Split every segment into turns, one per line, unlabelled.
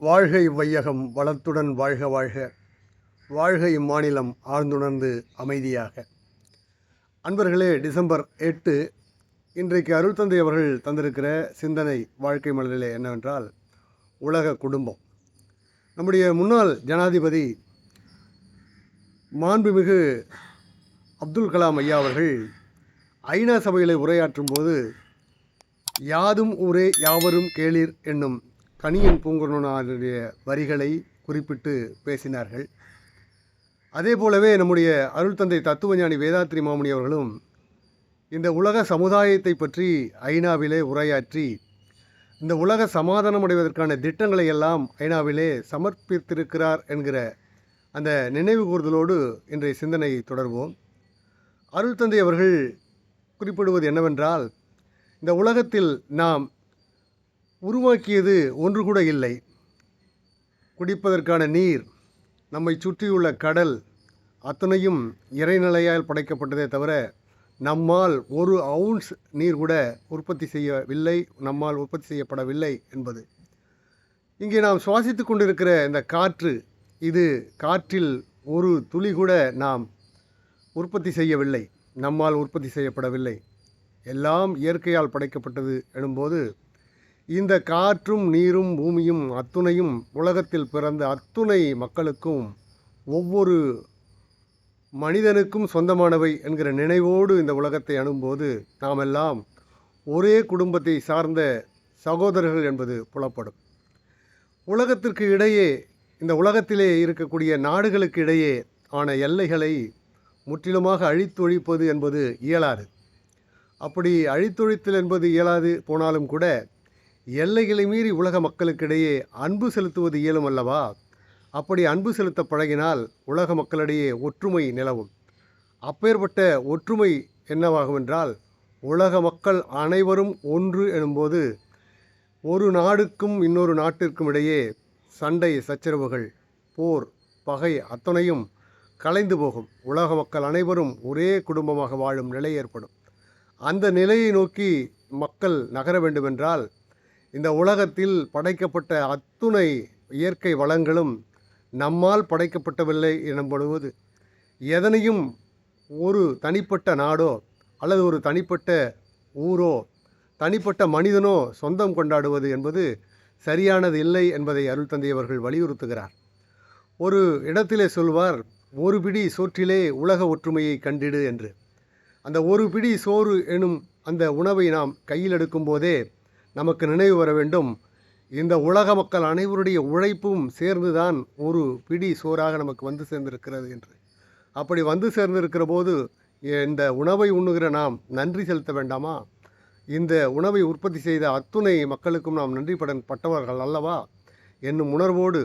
வாழ்க இவ்வையகம் வளத்துடன் வாழ்க வாழ்க. வாழ்க இம்மாநிலம் ஆழ்ந்துணர்ந்து அமைதியாக. அன்பர்களே, டிசம்பர் 8 இன்றைக்கு அருள் தந்தை அவர்கள் தந்திருக்கிற சிந்தனை வாழ்க்கை மலரிலே என்னவென்றால், உலக குடும்பம். நம்முடைய முன்னாள் ஜனாதிபதி மாண்புமிகு அப்துல் கலாம் ஐயா அவர்கள் ஐநா சபையில் உரையாற்றும் போது, யாதும் ஊரே யாவரும் கேளீர் என்னும் கணியன் பூங்குன்றனாருடைய வரிகளை குறிப்பிட்டு பேசினார்கள். அதே போலவே நம்முடைய அருள் தந்தை தத்துவஞானி வேதாத்ரி மாமுனி அவர்களும் இந்த உலக சமுதாயத்தை பற்றி ஐநாவிலே உரையாற்றி இந்த உலக சமாதானம் அடைவதற்கான திட்டங்களை எல்லாம் ஐநாவிலே சமர்ப்பித்திருக்கிறார் என்கிற அந்த நினைவு கூர்தலோடு இன்றைய சிந்தனையை தொடர்வோம். அருள் தந்தை அவர்கள் குறிப்பிடுவது என்னவென்றால், இந்த உலகத்தில் நாம் உருவாக்கியது ஒன்று கூட இல்லை. குடிப்பதற்கான நீர், நம்மை சுற்றியுள்ள கடல் அத்தனையும் இறைநிலையால் படைக்கப்பட்டதே தவிர நம்மால் ஒரு அவுன்ஸ் நீர் கூட உற்பத்தி செய்யப்படவில்லை என்பது. இங்கே நாம் சுவாசித்து கொண்டிருக்கிற இந்த காற்று, இது காற்றில் ஒரு துளி கூட நாம் உற்பத்தி செய்யவில்லை, நம்மால் உற்பத்தி செய்யப்படவில்லை. எல்லாம் இயற்கையால் படைக்கப்பட்டது எனும்போது, இந்த காற்றும் நீரும் பூமியும் அத்துணையும் உலகத்தில் பிறந்த அத்துணை மக்களுக்கும் ஒவ்வொரு மனிதனுக்கும் சொந்தமானவை என்கிற நினைவோடு இந்த உலகத்தை அணுகும்போது நாம் எல்லாம் ஒரே குடும்பத்தை சார்ந்த சகோதரர்கள் என்பது புலப்படும். உலகத்திற்கு இடையே, இந்த உலகத்திலே இருக்கக்கூடிய நாடுகளுக்கு இடையே ஆன எல்லைகளை முற்றிலுமாக அழித்தொழிப்பது என்பது இயலாது. அப்படி அழித்தொழித்தல் என்பது இயலாது போனாலும் கூட, எல்லைகளை மீறி உலக மக்களுக்கிடையே அன்பு செலுத்துவது இயலும் அல்லவா? அப்படி அன்பு செலுத்த பழகினால் உலக மக்களிடையே ஒற்றுமை நிலவும். அப்பேற்பட்ட ஒற்றுமை என்னவாகும் என்றால், உலக மக்கள் அனைவரும் ஒன்று எனும்போது ஒரு நாடுக்கும் இன்னொரு நாட்டிற்கும் இடையே சண்டை சச்சரவுகள், போர், பகை அத்தனையும் கலைந்து போகும். உலக மக்கள் அனைவரும் ஒரே குடும்பமாக வாழும் நிலை ஏற்படும். அந்த நிலையை நோக்கி மக்கள் நகர வேண்டுமென்றால், இந்த உலகத்தில் படைக்கப்பட்ட அத்துணை இயற்கை வளங்களும் நம்மால் படைக்கப்பட்டவில்லை எனப்படுவது, எதனையும் ஒரு தனிப்பட்ட நாடோ அல்லது ஒரு தனிப்பட்ட ஊரோ தனிப்பட்ட மனிதனோ சொந்தம் கொண்டாடுவது என்பது சரியானது இல்லை என்பதை அருள் தந்தை அவர்கள் வலியுறுத்துகிறார். ஒரு இடத்திலே சொல்வார், ஒரு பிடி சோற்றிலே உலக ஒற்றுமையை கண்டிடு என்று. அந்த ஒரு பிடி சோறு எனும் அந்த உணவை நாம் கையில் எடுக்கும் போதே நமக்கு நினைவு வர வேண்டும், இந்த உலக மக்கள் அனைவருடைய உழைப்பும் சேர்ந்துதான் ஒரு பிடி சோறாக நமக்கு வந்து சேர்ந்திருக்கிறது என்று. அப்படி வந்து சேர்ந்திருக்கிற போது இந்த உணவை உண்ணுகிற நாம் நன்றி செலுத்த வேண்டாமா? இந்த உணவை உற்பத்தி செய்த அத்துணை மக்களுக்கும் நாம் நன்றி பட்டவர்கள் அல்லவா என்னும் உணர்வோடு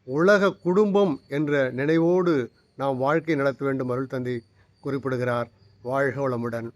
உலக குடும்பம் என்ற நினைவோடு நாம் வாழ்க்கை நடத்த வேண்டும் அருள் தந்தை குறிப்பிடுகிறார். வாழ்க வளமுடன்.